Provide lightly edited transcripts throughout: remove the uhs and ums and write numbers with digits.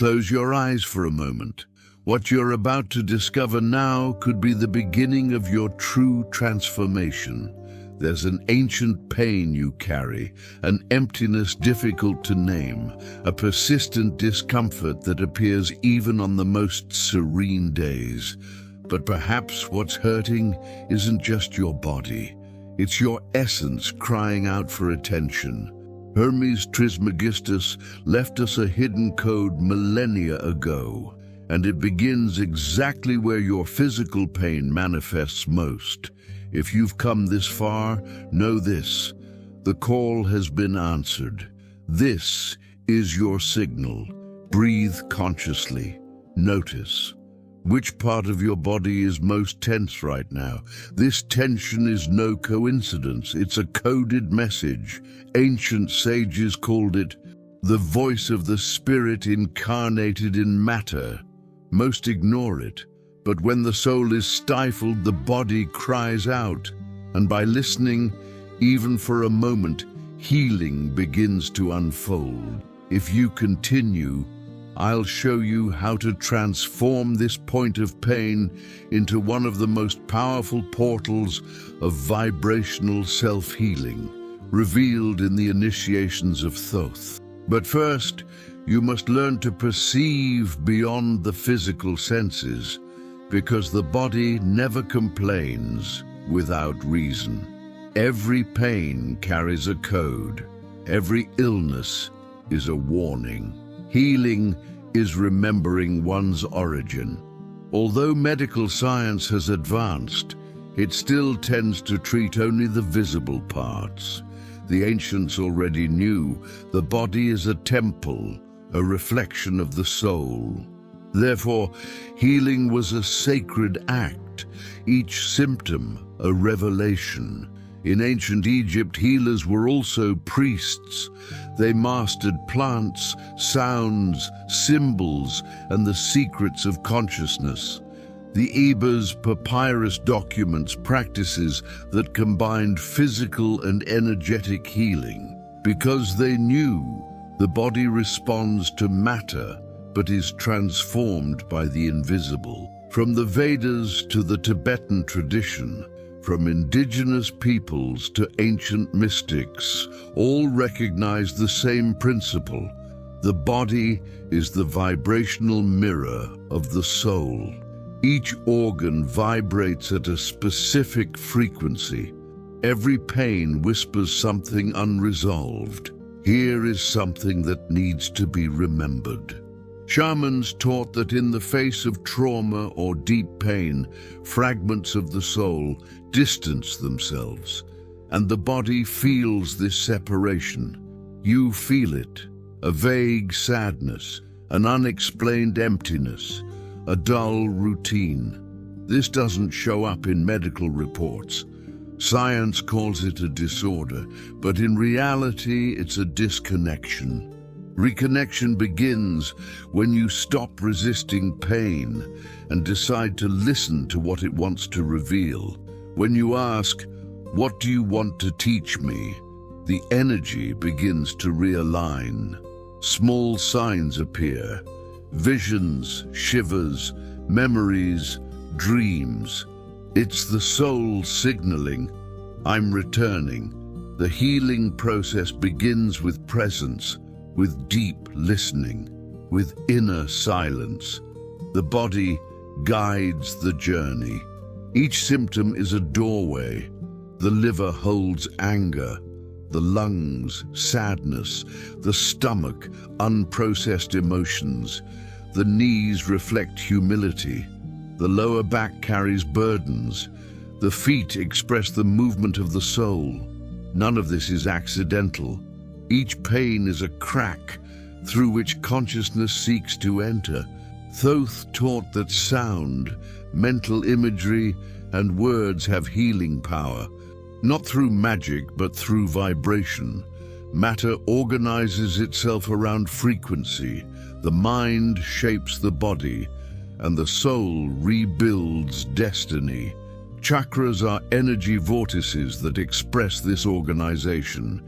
Close your eyes for a moment. What you're about to discover now could be the beginning of your true transformation. There's an ancient pain you carry, an emptiness difficult to name, a persistent discomfort that appears even on the most serene days. But perhaps what's hurting isn't just your body. It's your essence crying out for attention. Hermes Trismegistus left us a hidden code millennia ago, and it begins exactly where your physical pain manifests most. If you've come this far, know this: the call has been answered. This is your signal. Breathe consciously. Notice. Which part of your body is most tense right now? This tension is no coincidence. It's a coded message. Ancient sages called it the voice of the spirit incarnated in matter. Most ignore it, but when the soul is stifled, the body cries out. And by listening, even for a moment, healing begins to unfold. If you continue, I'll show you how to transform this point of pain into one of the most powerful portals of vibrational self-healing, revealed in the initiations of Thoth. But first, you must learn to perceive beyond the physical senses, because the body never complains without reason. Every pain carries a code. Every illness is a warning. Healing is remembering one's origin. Although medical science has advanced, it still tends to treat only the visible parts. The ancients already knew the body is a temple, a reflection of the soul. Therefore, healing was a sacred act, each symptom a revelation. In ancient Egypt, healers were also priests. They mastered plants, sounds, symbols, and the secrets of consciousness. The Ebers papyrus documents practices that combined physical and energetic healing, because they knew the body responds to matter but is transformed by the invisible. From the Vedas to the Tibetan tradition, from indigenous peoples to ancient mystics, all recognize the same principle. The body is the vibrational mirror of the soul. Each organ vibrates at a specific frequency. Every pain whispers something unresolved. Here is something that needs to be remembered. Shamans taught that in the face of trauma or deep pain, fragments of the soul distance themselves, and the body feels this separation. You feel it, a vague sadness, an unexplained emptiness, a dull routine. This doesn't show up in medical reports. Science calls it a disorder, but in reality, it's a disconnection. Reconnection begins when you stop resisting pain and decide to listen to what it wants to reveal. When you ask, "What do you want to teach me?" the energy begins to realign. Small signs appear: visions, shivers, memories, dreams. It's the soul signaling, "I'm returning." The healing process begins with presence, with deep listening, with inner silence. The body guides the journey. Each symptom is a doorway. The liver holds anger, the lungs sadness, the stomach unprocessed emotions, the knees reflect humility, the lower back carries burdens, the feet express the movement of the soul. None of this is accidental. Each pain is a crack through which consciousness seeks to enter. Thoth taught that sound, mental imagery, and words have healing power, not through magic but through vibration. Matter organizes itself around frequency. The mind shapes the body, and the soul rebuilds destiny. Chakras are energy vortices that express this organization.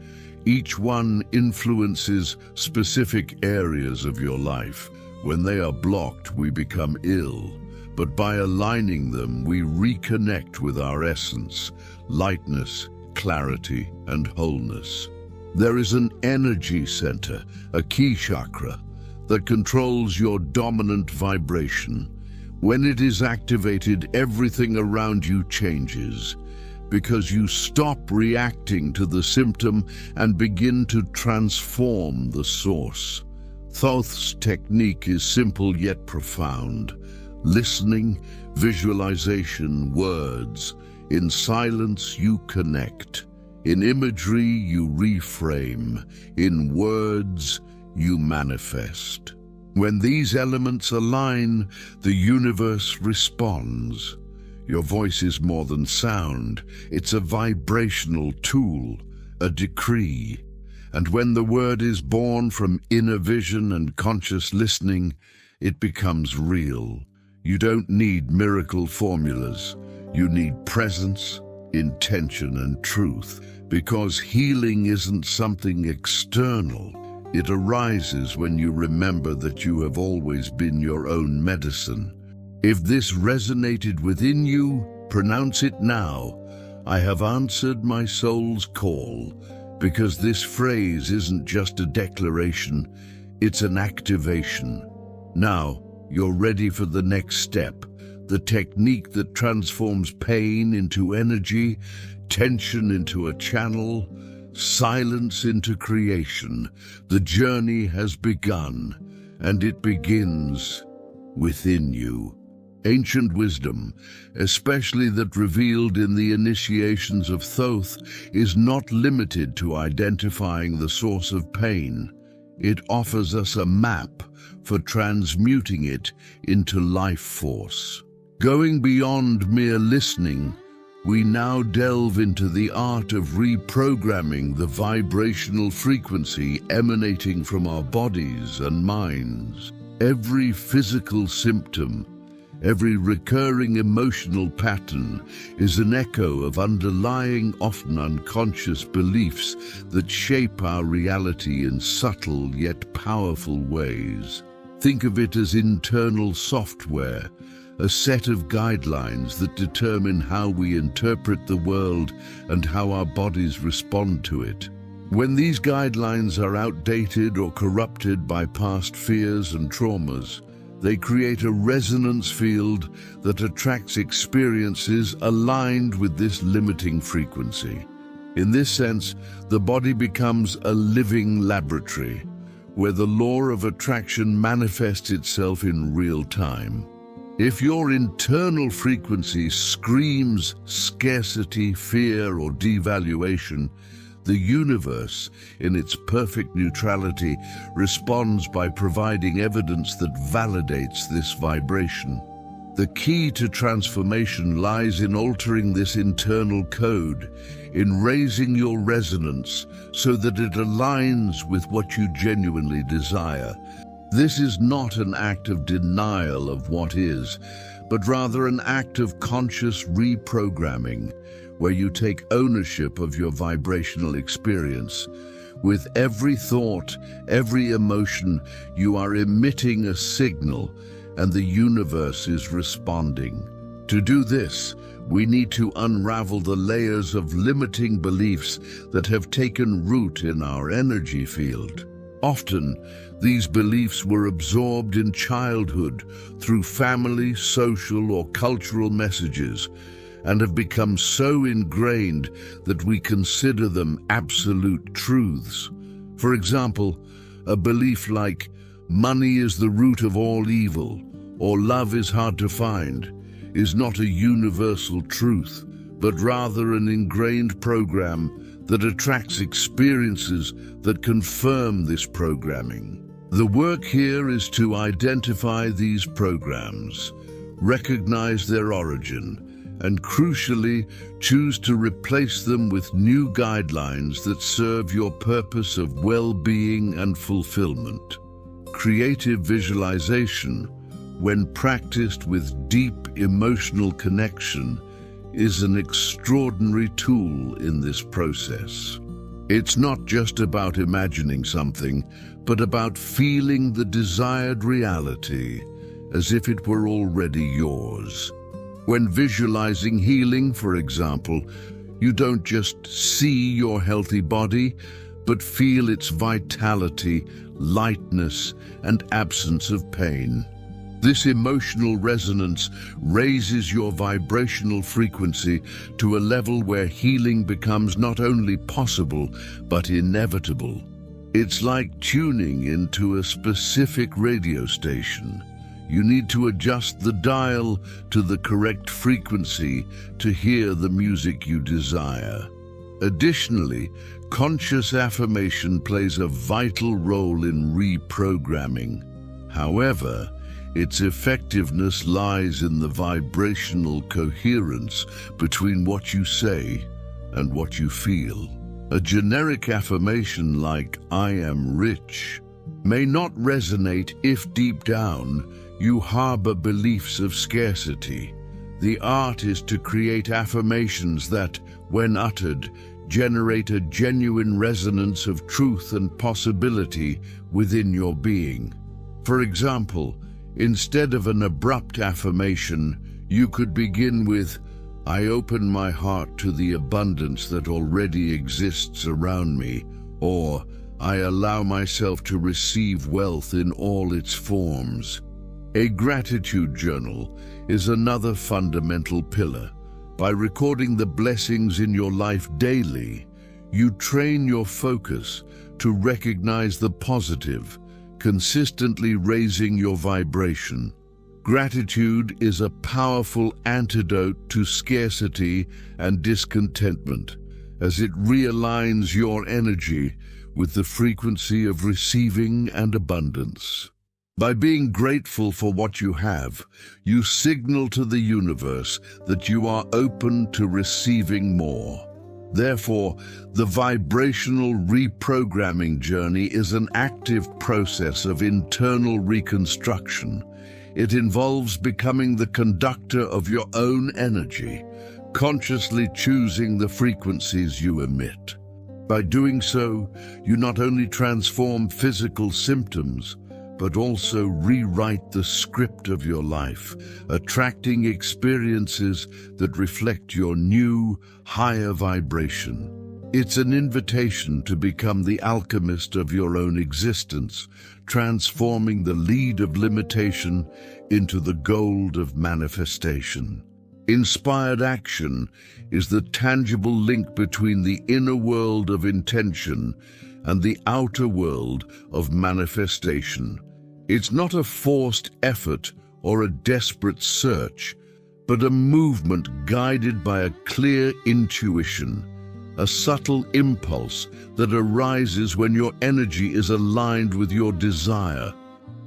Each one influences specific areas of your life. When they are blocked, we become ill, but by aligning them, we reconnect with our essence, lightness, clarity, and wholeness. There is an energy center, a key chakra, that controls your dominant vibration. When it is activated, everything around you changes, because you stop reacting to the symptom and begin to transform the source. Thoth's technique is simple yet profound. Listening, visualization, words. In silence, you connect. In imagery, you reframe. In words, you manifest. When these elements align, the universe responds. Your voice is more than sound. It's a vibrational tool, a decree. And when the word is born from inner vision and conscious listening, it becomes real. You don't need miracle formulas. You need presence, intention, and truth. Because healing isn't something external. It arises when you remember that you have always been your own medicine. If this resonated within you, pronounce it now. I have answered my soul's call. Because this phrase isn't just a declaration, it's an activation. Now, you're ready for the next step, the technique that transforms pain into energy, tension into a channel, silence into creation. The journey has begun, and it begins within you. Ancient wisdom, especially that revealed in the initiations of Thoth, is not limited to identifying the source of pain. It offers us a map for transmuting it into life force. Going beyond mere listening, we now delve into the art of reprogramming the vibrational frequency emanating from our bodies and minds. Every physical symptom, every recurring emotional pattern is an echo of underlying, often unconscious beliefs that shape our reality in subtle yet powerful ways. Think of it as internal software, a set of guidelines that determine how we interpret the world and how our bodies respond to it. When these guidelines are outdated or corrupted by past fears and traumas, they create a resonance field that attracts experiences aligned with this limiting frequency. In this sense, the body becomes a living laboratory, where the law of attraction manifests itself in real time. If your internal frequency screams scarcity, fear, or devaluation, the universe, in its perfect neutrality, responds by providing evidence that validates this vibration. The key to transformation lies in altering this internal code, in raising your resonance so that it aligns with what you genuinely desire. This is not an act of denial of what is, but rather an act of conscious reprogramming, where you take ownership of your vibrational experience. With every thought, every emotion, you are emitting a signal, and the universe is responding. To do this, we need to unravel the layers of limiting beliefs that have taken root in our energy field. Often, these beliefs were absorbed in childhood through family, social, or cultural messages, and have become so ingrained that we consider them absolute truths. For example, a belief like, money is the root of all evil, or love is hard to find, is not a universal truth, but rather an ingrained program that attracts experiences that confirm this programming. The work here is to identify these programs, recognize their origin, and crucially, choose to replace them with new guidelines that serve your purpose of well-being and fulfillment. Creative visualization, when practiced with deep emotional connection, is an extraordinary tool in this process. It's not just about imagining something, but about feeling the desired reality as if it were already yours. When visualizing healing, for example, you don't just see your healthy body, but feel its vitality, lightness, and absence of pain. This emotional resonance raises your vibrational frequency to a level where healing becomes not only possible, but inevitable. It's like tuning into a specific radio station. You need to adjust the dial to the correct frequency to hear the music you desire. Additionally, conscious affirmation plays a vital role in reprogramming. However, its effectiveness lies in the vibrational coherence between what you say and what you feel. A generic affirmation like "I am rich" may not resonate if deep down you harbor beliefs of scarcity. The art is to create affirmations that, when uttered, generate a genuine resonance of truth and possibility within your being. For example, instead of an abrupt affirmation, you could begin with, "I open my heart to the abundance that already exists around me," or "I allow myself to receive wealth in all its forms." A gratitude journal is another fundamental pillar. By recording the blessings in your life daily, you train your focus to recognize the positive, consistently raising your vibration. Gratitude is a powerful antidote to scarcity and discontentment, as it realigns your energy with the frequency of receiving and abundance. By being grateful for what you have, you signal to the universe that you are open to receiving more. Therefore, the vibrational reprogramming journey is an active process of internal reconstruction. It involves becoming the conductor of your own energy, consciously choosing the frequencies you emit. By doing so, you not only transform physical symptoms, but also rewrite the script of your life, attracting experiences that reflect your new, higher vibration. It's an invitation to become the alchemist of your own existence, transforming the lead of limitation into the gold of manifestation. Inspired action is the tangible link between the inner world of intention and the outer world of manifestation. It's not a forced effort or a desperate search, but a movement guided by a clear intuition, a subtle impulse that arises when your energy is aligned with your desire.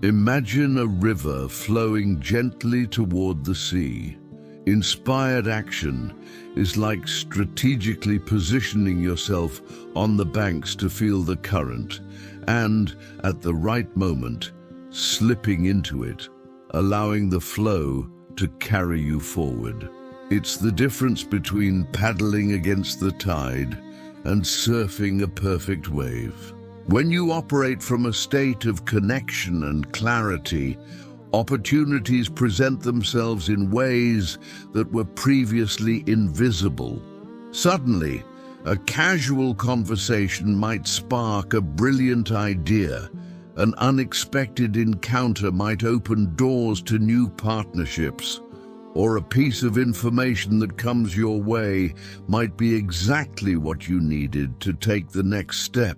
Imagine a river flowing gently toward the sea. Inspired action is like strategically positioning yourself on the banks to feel the current and, at the right moment, slipping into it, allowing the flow to carry you forward. It's the difference between paddling against the tide and surfing a perfect wave. When you operate from a state of connection and clarity, opportunities present themselves in ways that were previously invisible. Suddenly, a casual conversation might spark a brilliant idea. An unexpected encounter might open doors to new partnerships, or a piece of information that comes your way might be exactly what you needed to take the next step.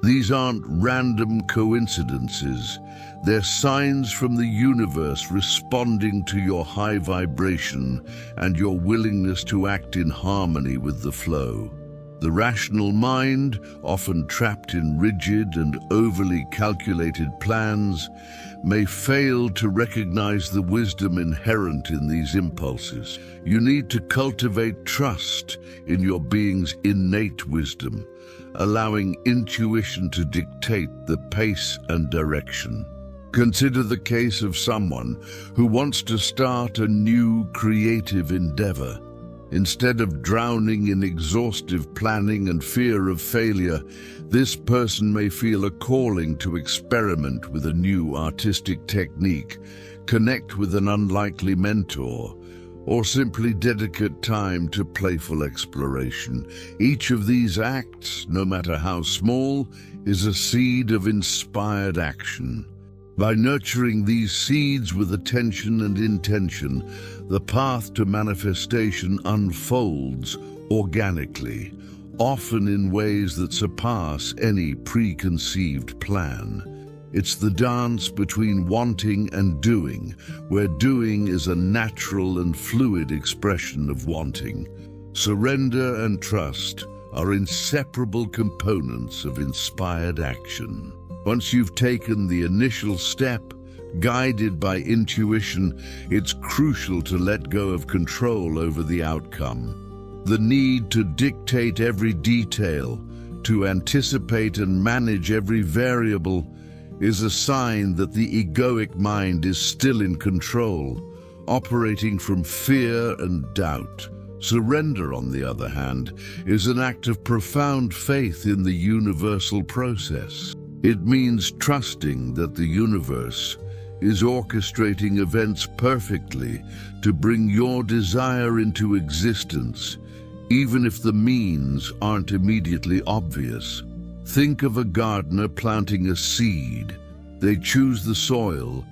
These aren't random coincidences. They're signs from the universe responding to your high vibration and your willingness to act in harmony with the flow. The rational mind, often trapped in rigid and overly calculated plans, may fail to recognize the wisdom inherent in these impulses. You need to cultivate trust in your being's innate wisdom, allowing intuition to dictate the pace and direction. Consider the case of someone who wants to start a new creative endeavor. Instead of drowning in exhaustive planning and fear of failure, this person may feel a calling to experiment with a new artistic technique, connect with an unlikely mentor, or simply dedicate time to playful exploration. Each of these acts, no matter how small, is a seed of inspired action. By nurturing these seeds with attention and intention, the path to manifestation unfolds organically, often in ways that surpass any preconceived plan. It's the dance between wanting and doing, where doing is a natural and fluid expression of wanting. Surrender and trust are inseparable components of inspired action. Once you've taken the initial step, guided by intuition, it's crucial to let go of control over the outcome. The need to dictate every detail, to anticipate and manage every variable, is a sign that the egoic mind is still in control, operating from fear and doubt. Surrender, on the other hand, is an act of profound faith in the universal process. It means trusting that the universe is orchestrating events perfectly to bring your desire into existence, even if the means aren't immediately obvious. Think of a gardener planting a seed. They choose the soil,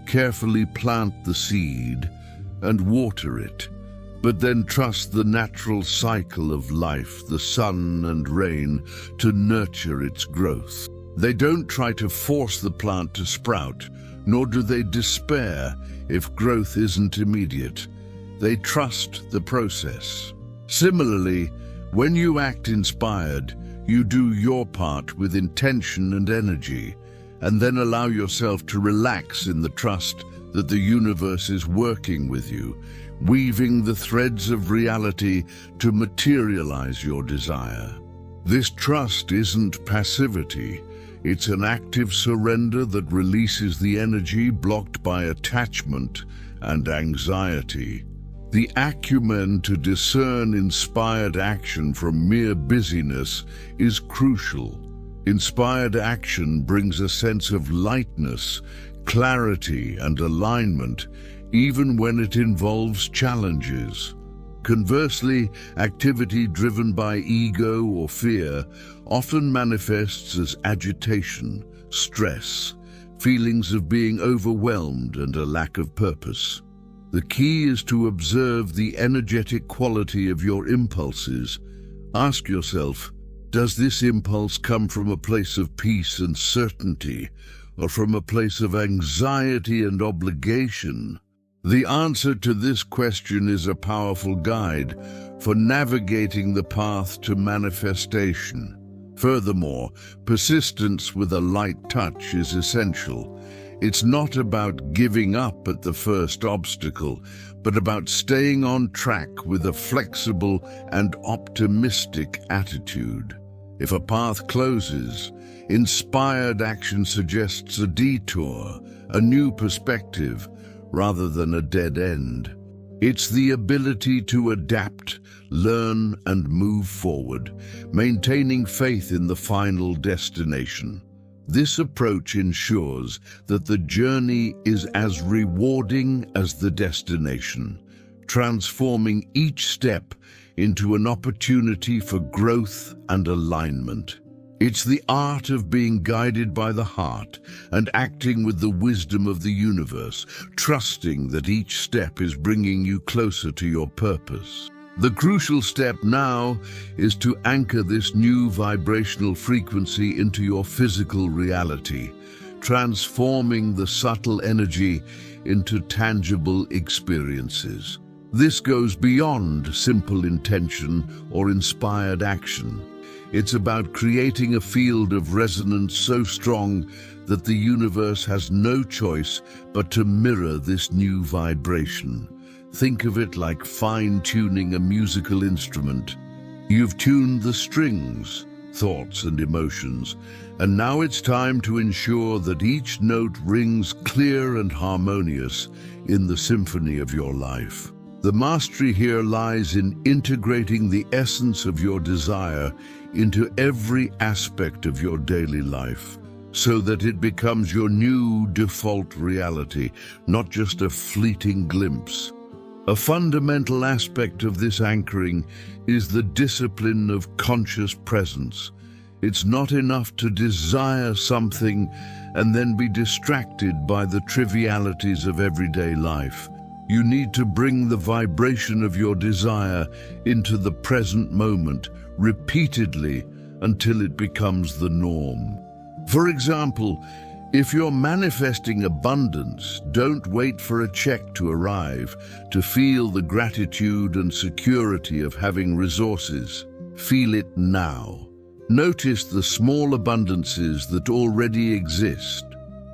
carefully plant the seed, and water it, but then trust the natural cycle of life, the sun and rain, to nurture its growth. They don't try to force the plant to sprout, nor do they despair if growth isn't immediate. They trust the process. Similarly, when you act inspired, you do your part with intention and energy, and then allow yourself to relax in the trust that the universe is working with you, weaving the threads of reality to materialize your desire. This trust isn't passivity. It's an active surrender that releases the energy blocked by attachment and anxiety. The acumen to discern inspired action from mere busyness is crucial. Inspired action brings a sense of lightness, clarity, and alignment, even when it involves challenges. Conversely, activity driven by ego or fear often manifests as agitation, stress, feelings of being overwhelmed, and a lack of purpose. The key is to observe the energetic quality of your impulses. Ask yourself, does this impulse come from a place of peace and certainty, or from a place of anxiety and obligation? The answer to this question is a powerful guide for navigating the path to manifestation. Furthermore, persistence with a light touch is essential. It's not about giving up at the first obstacle, but about staying on track with a flexible and optimistic attitude. If a path closes, inspired action suggests a detour, a new perspective, rather than a dead end. It's the ability to adapt, learn, and move forward, maintaining faith in the final destination. This approach ensures that the journey is as rewarding as the destination, transforming each step into an opportunity for growth and alignment. It's the art of being guided by the heart and acting with the wisdom of the universe, trusting that each step is bringing you closer to your purpose. The crucial step now is to anchor this new vibrational frequency into your physical reality, transforming the subtle energy into tangible experiences. This goes beyond simple intention or inspired action. It's about creating a field of resonance so strong that the universe has no choice but to mirror this new vibration. Think of it like fine-tuning a musical instrument. You've tuned the strings, thoughts and emotions, and now it's time to ensure that each note rings clear and harmonious in the symphony of your life. The mastery here lies in integrating the essence of your desire into every aspect of your daily life, so that it becomes your new default reality, not just a fleeting glimpse. A fundamental aspect of this anchoring is the discipline of conscious presence. It's not enough to desire something and then be distracted by the trivialities of everyday life. You need to bring the vibration of your desire into the present moment repeatedly until it becomes the norm. For example, if you're manifesting abundance, don't wait for a check to arrive to feel the gratitude and security of having resources. Feel it now. Notice the small abundances that already exist.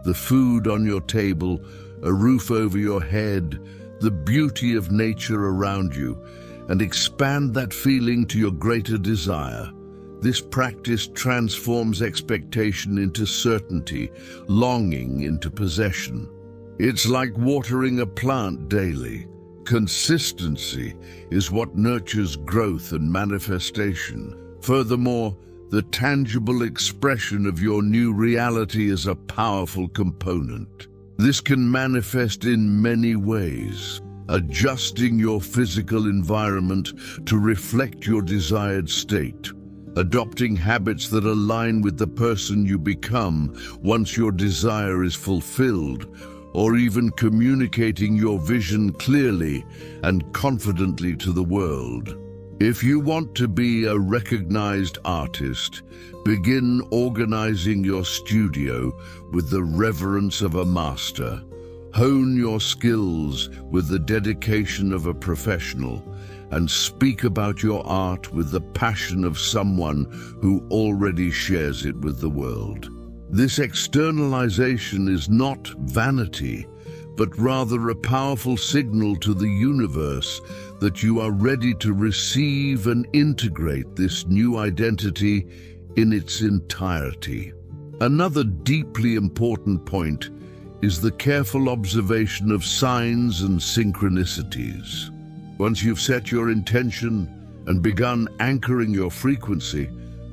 The food on your table, a roof over your head, the beauty of nature around you, and expand that feeling to your greater desire. This practice transforms expectation into certainty, longing into possession. It's like watering a plant daily. Consistency is what nurtures growth and manifestation. Furthermore, the tangible expression of your new reality is a powerful component. This can manifest in many ways. Adjusting your physical environment to reflect your desired state. Adopting habits that align with the person you become once your desire is fulfilled, or even communicating your vision clearly and confidently to the world. If you want to be a recognized artist, begin organizing your studio with the reverence of a master. Hone your skills with the dedication of a professional, and speak about your art with the passion of someone who already shares it with the world. This externalization is not vanity, but rather a powerful signal to the universe that you are ready to receive and integrate this new identity in its entirety. Another deeply important point is the careful observation of signs and synchronicities. Once you've set your intention and begun anchoring your frequency,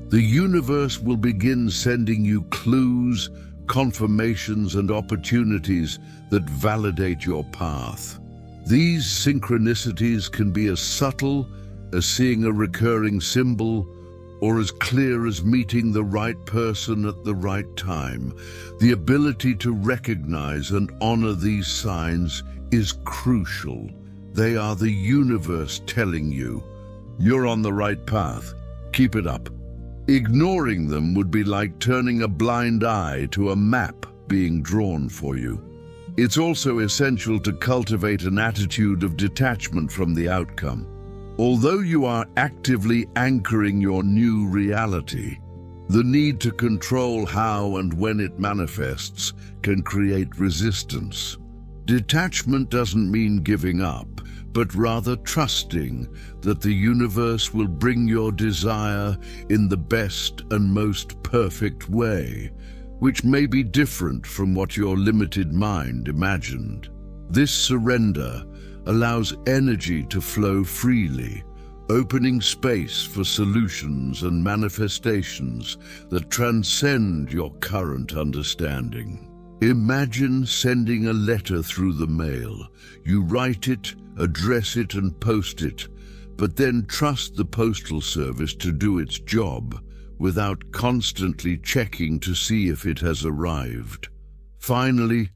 the universe will begin sending you clues, confirmations, and opportunities that validate your path. These synchronicities can be as subtle as seeing a recurring symbol, or as clear as meeting the right person at the right time. The ability to recognize and honor these signs is crucial. They are the universe telling you, you're on the right path, keep it up. Ignoring them would be like turning a blind eye to a map being drawn for you. It's also essential to cultivate an attitude of detachment from the outcome. Although you are actively anchoring your new reality, the need to control how and when it manifests can create resistance. Detachment doesn't mean giving up, but rather trusting that the universe will bring your desire in the best and most perfect way, which may be different from what your limited mind imagined. This surrender allows energy to flow freely, opening space for solutions and manifestations that transcend your current understanding. Imagine sending a letter through the mail. You write it, address it, and post it, but then trust the postal service to do its job without constantly checking to see if it has arrived. Finally,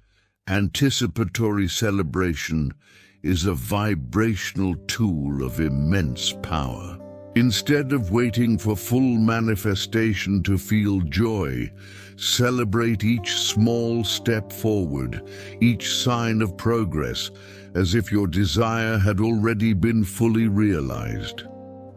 anticipatory celebration is a vibrational tool of immense power. Instead of waiting for full manifestation to feel joy, celebrate each small step forward, each sign of progress, as if your desire had already been fully realized.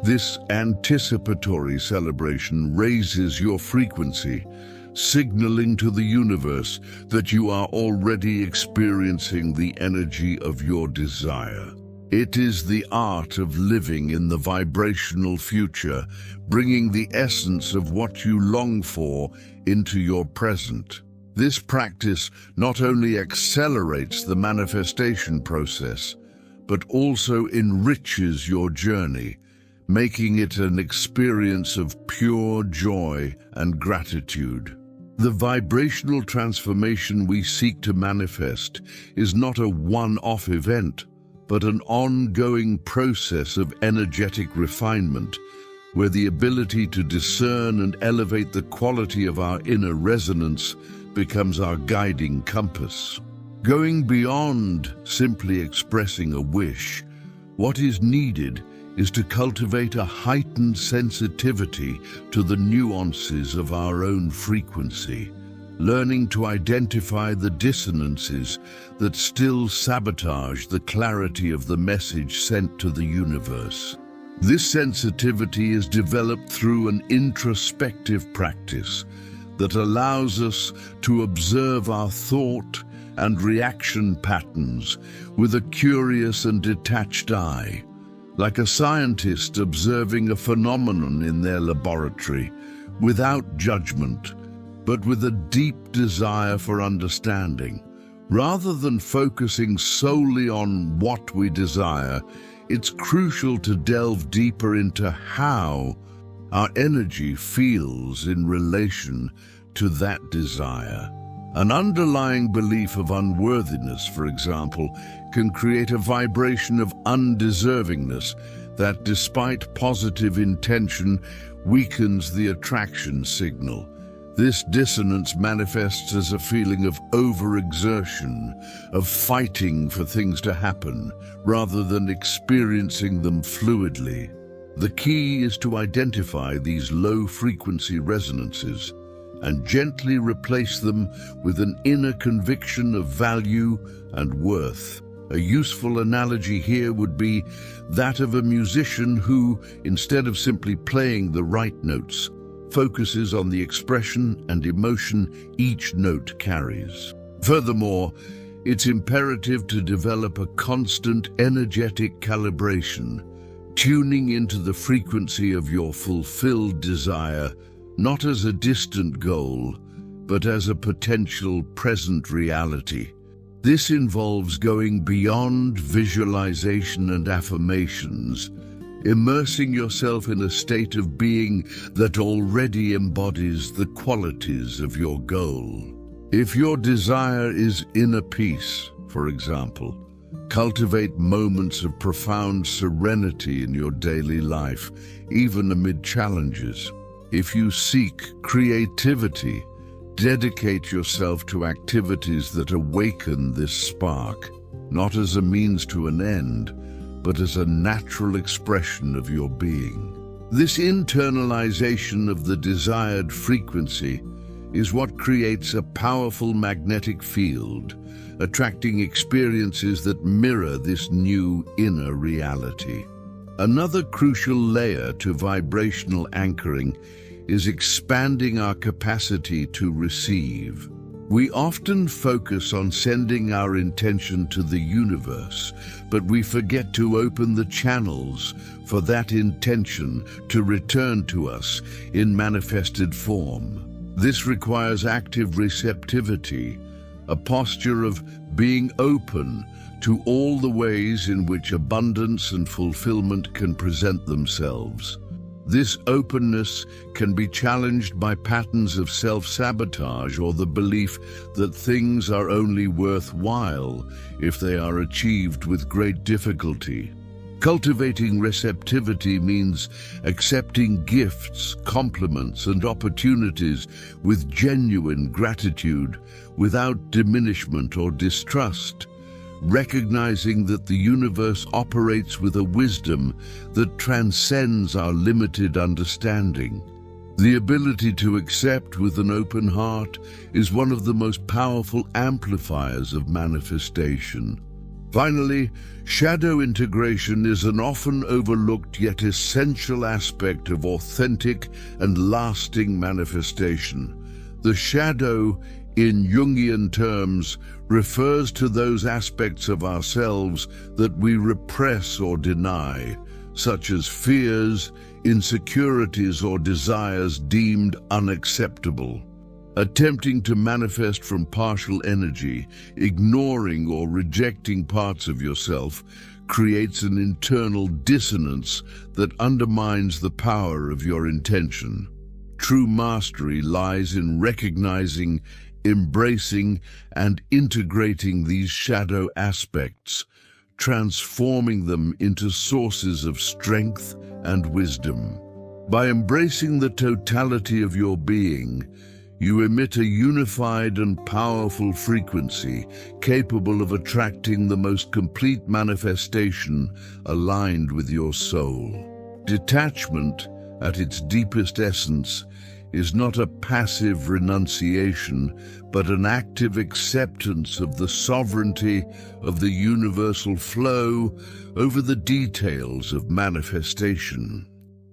This anticipatory celebration raises your frequency, signaling to the universe that you are already experiencing the energy of your desire. It is the art of living in the vibrational future, bringing the essence of what you long for into your present. This practice not only accelerates the manifestation process, but also enriches your journey, making it an experience of pure joy and gratitude. The vibrational transformation we seek to manifest is not a one-off event, but an ongoing process of energetic refinement, where the ability to discern and elevate the quality of our inner resonance becomes our guiding compass. Going beyond simply expressing a wish, what is needed is to cultivate a heightened sensitivity to the nuances of our own frequency, learning to identify the dissonances that still sabotage the clarity of the message sent to the universe. This sensitivity is developed through an introspective practice that allows us to observe our thought and reaction patterns with a curious and detached eye, like a scientist observing a phenomenon in their laboratory, without judgment, but with a deep desire for understanding. Rather than focusing solely on what we desire, it's crucial to delve deeper into how our energy feels in relation to that desire. An underlying belief of unworthiness, for example, can create a vibration of undeservingness that, despite positive intention, weakens the attraction signal. This dissonance manifests as a feeling of overexertion, of fighting for things to happen, rather than experiencing them fluidly. The key is to identify these low-frequency resonances and gently replace them with an inner conviction of value and worth. A useful analogy here would be that of a musician who, instead of simply playing the right notes, focuses on the expression and emotion each note carries. Furthermore, it's imperative to develop a constant energetic calibration, tuning into the frequency of your fulfilled desire, not as a distant goal, but as a potential present reality. This involves going beyond visualization and affirmations, immersing yourself in a state of being that already embodies the qualities of your goal. If your desire is inner peace, for example, cultivate moments of profound serenity in your daily life, even amid challenges. If you seek creativity, dedicate yourself to activities that awaken this spark, not as a means to an end, but as a natural expression of your being. This internalization of the desired frequency is what creates a powerful magnetic field, attracting experiences that mirror this new inner reality. Another crucial layer to vibrational anchoring is expanding our capacity to receive. We often focus on sending our intention to the universe, but we forget to open the channels for that intention to return to us in manifested form. This requires active receptivity, a posture of being open to all the ways in which abundance and fulfillment can present themselves. This openness can be challenged by patterns of self-sabotage or the belief that things are only worthwhile if they are achieved with great difficulty. Cultivating receptivity means accepting gifts, compliments, and opportunities with genuine gratitude, without diminishment or distrust, recognizing that the universe operates with a wisdom that transcends our limited understanding. The ability to accept with an open heart is one of the most powerful amplifiers of manifestation. Finally, shadow integration is an often overlooked yet essential aspect of authentic and lasting manifestation. The shadow, in Jungian terms, refers to those aspects of ourselves that we repress or deny, such as fears, insecurities, or desires deemed unacceptable. Attempting to manifest from partial energy, ignoring or rejecting parts of yourself, creates an internal dissonance that undermines the power of your intention. True mastery lies in recognizing, embracing, and integrating these shadow aspects, transforming them into sources of strength and wisdom. By embracing the totality of your being, you emit a unified and powerful frequency capable of attracting the most complete manifestation aligned with your soul. Detachment, at its deepest essence, is not a passive renunciation, but an active acceptance of the sovereignty of the universal flow over the details of manifestation.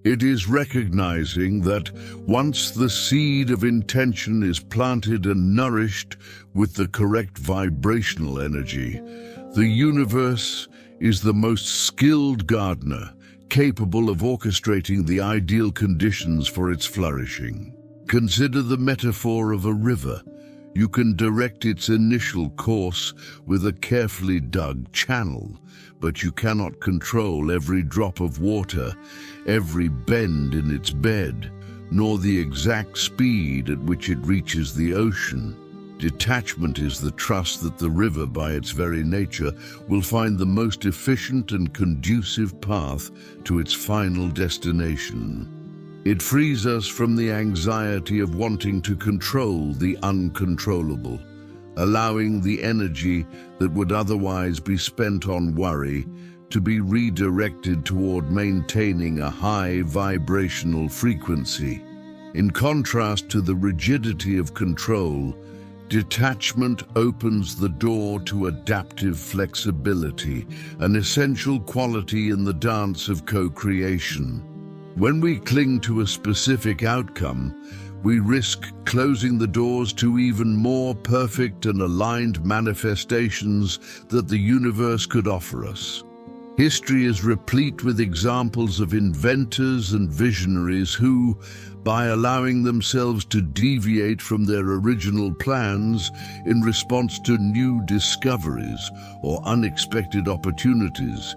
It is recognizing that once the seed of intention is planted and nourished with the correct vibrational energy, the universe is the most skilled gardener, capable of orchestrating the ideal conditions for its flourishing. Consider the metaphor of a river. You can direct its initial course with a carefully dug channel, but you cannot control every drop of water, every bend in its bed, nor the exact speed at which it reaches the ocean. Detachment is the trust that the river, by its very nature, will find the most efficient and conducive path to its final destination. It frees us from the anxiety of wanting to control the uncontrollable, allowing the energy that would otherwise be spent on worry to be redirected toward maintaining a high vibrational frequency. In contrast to the rigidity of control, detachment opens the door to adaptive flexibility, an essential quality in the dance of co-creation. When we cling to a specific outcome, we risk closing the doors to even more perfect and aligned manifestations that the universe could offer us. History is replete with examples of inventors and visionaries who, by allowing themselves to deviate from their original plans in response to new discoveries or unexpected opportunities,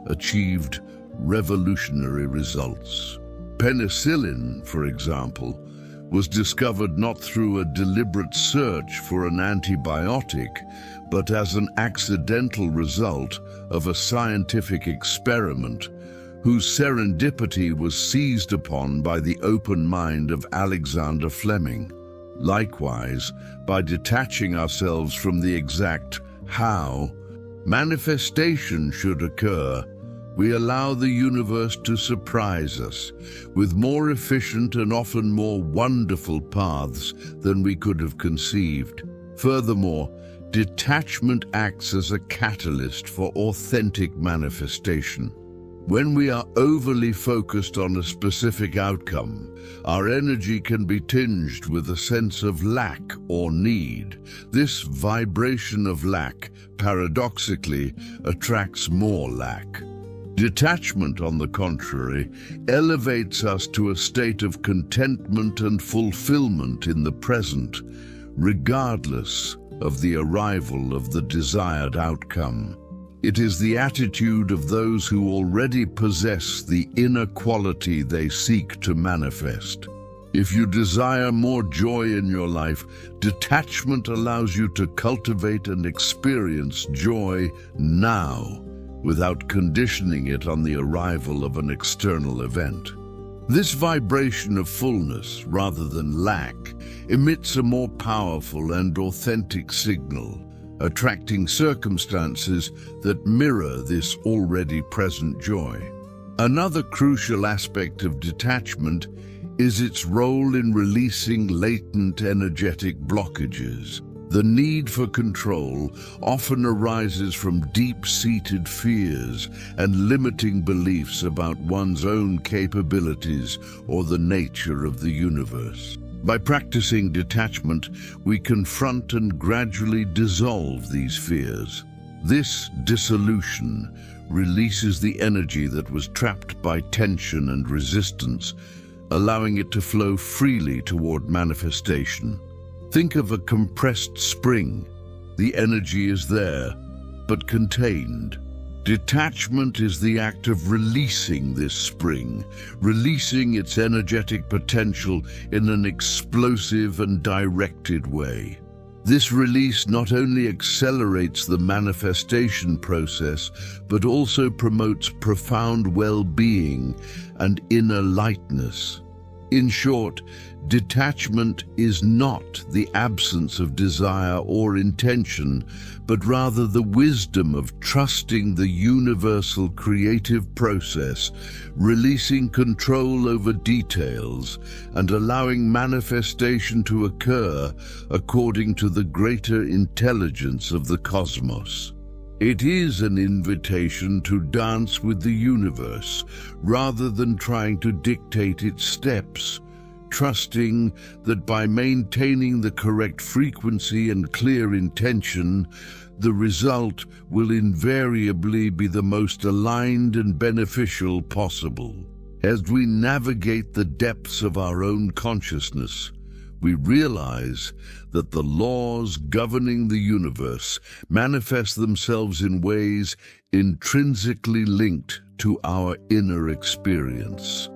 achieved revolutionary results. Penicillin, for example, was discovered not through a deliberate search for an antibiotic, but as an accidental result of a scientific experiment whose serendipity was seized upon by the open mind of Alexander Fleming. Likewise, by detaching ourselves from the exact how manifestation should occur, we allow the universe to surprise us with more efficient and often more wonderful paths than we could have conceived. Furthermore, detachment acts as a catalyst for authentic manifestation. When we are overly focused on a specific outcome, our energy can be tinged with a sense of lack or need. This vibration of lack, paradoxically, attracts more lack. Detachment, on the contrary, elevates us to a state of contentment and fulfillment in the present, regardless of the arrival of the desired outcome. It is the attitude of those who already possess the inner quality they seek to manifest. If you desire more joy in your life, detachment allows you to cultivate and experience joy now, without conditioning it on the arrival of an external event. This vibration of fullness, rather than lack, emits a more powerful and authentic signal, attracting circumstances that mirror this already present joy. Another crucial aspect of detachment is its role in releasing latent energetic blockages. The need for control often arises from deep-seated fears and limiting beliefs about one's own capabilities or the nature of the universe. By practicing detachment, we confront and gradually dissolve these fears. This dissolution releases the energy that was trapped by tension and resistance, allowing it to flow freely toward manifestation. Think of a compressed spring. The energy is there, but contained. Detachment is the act of releasing this spring, releasing its energetic potential in an explosive and directed way. This release not only accelerates the manifestation process, but also promotes profound well-being and inner lightness. In short, detachment is not the absence of desire or intention, but rather the wisdom of trusting the universal creative process, releasing control over details, and allowing manifestation to occur according to the greater intelligence of the cosmos. It is an invitation to dance with the universe, rather than trying to dictate its steps, trusting that by maintaining the correct frequency and clear intention, the result will invariably be the most aligned and beneficial possible. As we navigate the depths of our own consciousness, we realize that the laws governing the universe manifest themselves in ways intrinsically linked to our inner experience.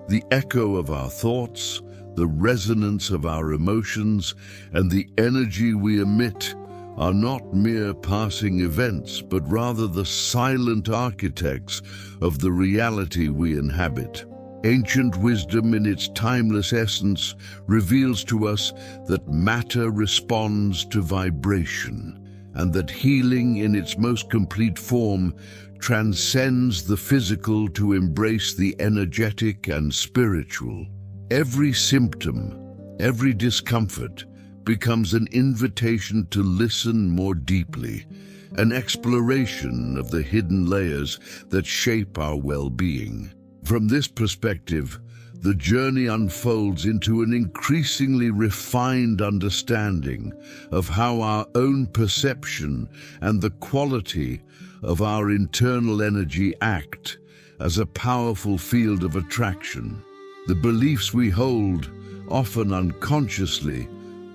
The echo of our thoughts, the resonance of our emotions, and the energy we emit are not mere passing events, but rather the silent architects of the reality we inhabit. Ancient wisdom in its timeless essence reveals to us that matter responds to vibration, and that healing in its most complete form transcends the physical to embrace the energetic and spiritual. Every symptom, every discomfort becomes an invitation to listen more deeply, an exploration of the hidden layers that shape our well-being. From this perspective, the journey unfolds into an increasingly refined understanding of how our own perception and the quality of our internal energy act as a powerful field of attraction. The beliefs we hold, often unconsciously,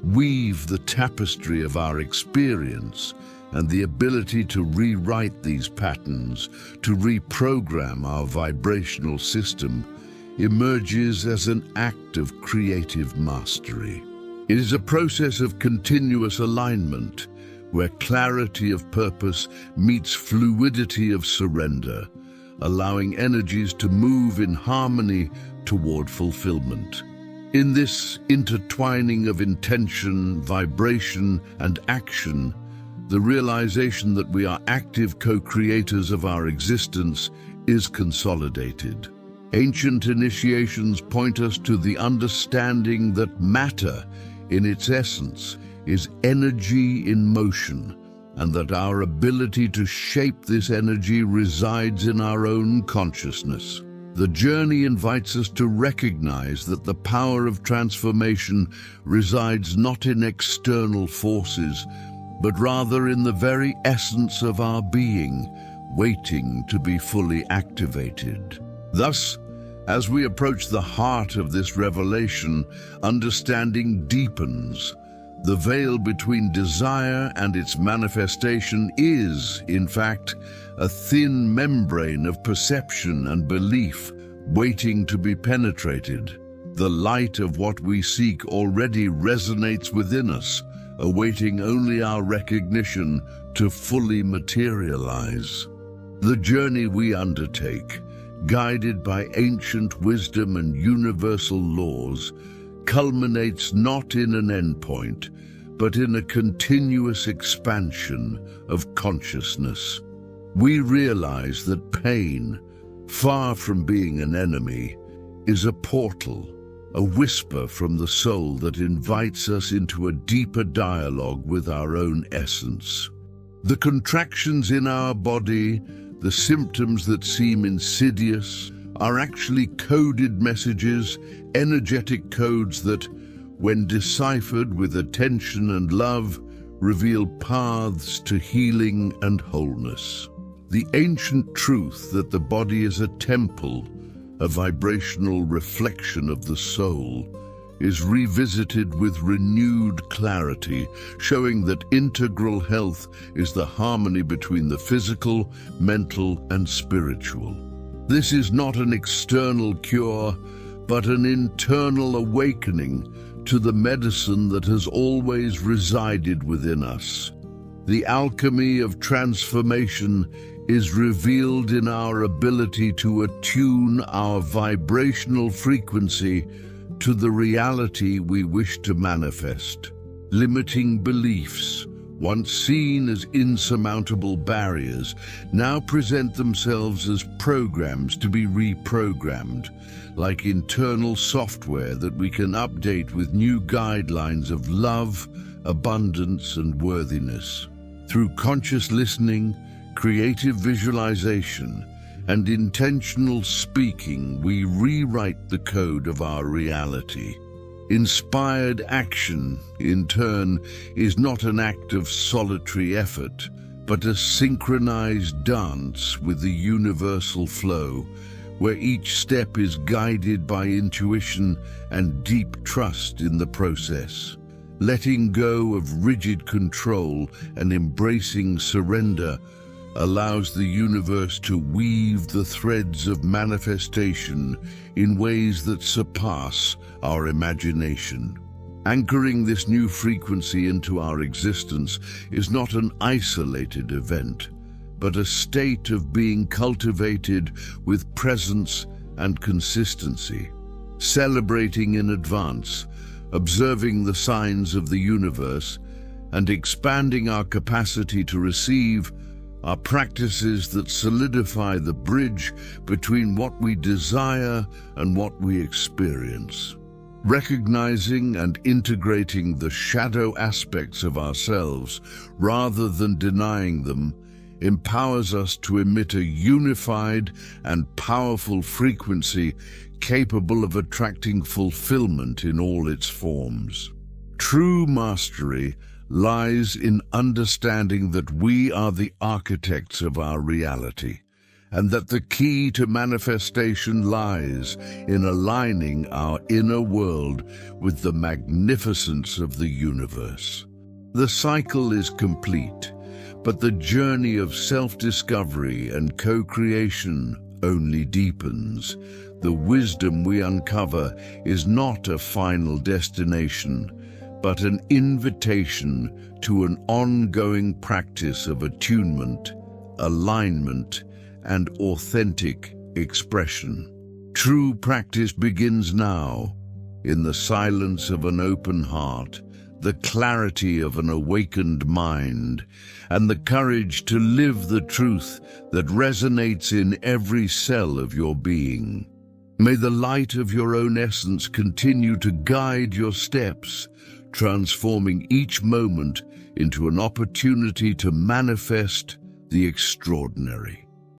weave the tapestry of our experience, and the ability to rewrite these patterns, to reprogram our vibrational system, emerges as an act of creative mastery. It is a process of continuous alignment, where clarity of purpose meets fluidity of surrender, allowing energies to move in harmony toward fulfillment. In this intertwining of intention, vibration, and action, the realization that we are active co-creators of our existence is consolidated. Ancient initiations point us to the understanding that matter, in its essence, is energy in motion, and that our ability to shape this energy resides in our own consciousness. The journey invites us to recognize that the power of transformation resides not in external forces, but rather in the very essence of our being, waiting to be fully activated. Thus, as we approach the heart of this revelation, understanding deepens. The veil between desire and its manifestation is, in fact, a thin membrane of perception and belief waiting to be penetrated. The light of what we seek already resonates within us, awaiting only our recognition to fully materialize. The journey we undertake, guided by ancient wisdom and universal laws, culminates not in an endpoint, but in a continuous expansion of consciousness. We realize that pain, far from being an enemy, is a portal, a whisper from the soul that invites us into a deeper dialogue with our own essence. The contractions in our body, the symptoms that seem insidious, are actually coded messages, energetic codes that, when deciphered with attention and love, reveal paths to healing and wholeness. The ancient truth that the body is a temple, a vibrational reflection of the soul, is revisited with renewed clarity, showing that integral health is the harmony between the physical, mental, and spiritual. This is not an external cure, but an internal awakening to the medicine that has always resided within us. The alchemy of transformation is revealed in our ability to attune our vibrational frequency to the reality we wish to manifest. Limiting beliefs, once seen as insurmountable barriers, now present themselves as programs to be reprogrammed, like internal software that we can update with new guidelines of love, abundance, and worthiness. Through conscious listening, creative visualization, and intentional speaking, we rewrite the code of our reality. Inspired action, in turn, is not an act of solitary effort, but a synchronized dance with the universal flow, where each step is guided by intuition and deep trust in the process. Letting go of rigid control and embracing surrender allows the universe to weave the threads of manifestation in ways that surpass our imagination. Anchoring this new frequency into our existence is not an isolated event, but a state of being cultivated with presence and consistency. Celebrating in advance, observing the signs of the universe, and expanding our capacity to receive are practices that solidify the bridge between what we desire and what we experience. Recognizing and integrating the shadow aspects of ourselves rather than denying them empowers us to emit a unified and powerful frequency capable of attracting fulfillment in all its forms. True mastery lies in understanding that we are the architects of our reality, and that the key to manifestation lies in aligning our inner world with the magnificence of the universe. The cycle is complete, but the journey of self-discovery and co-creation only deepens. The wisdom we uncover is not a final destination, but an invitation to an ongoing practice of attunement, alignment, and authentic expression. True practice begins now, in the silence of an open heart, the clarity of an awakened mind, and the courage to live the truth that resonates in every cell of your being. May the light of your own essence continue to guide your steps, transforming each moment into an opportunity to manifest the extraordinary.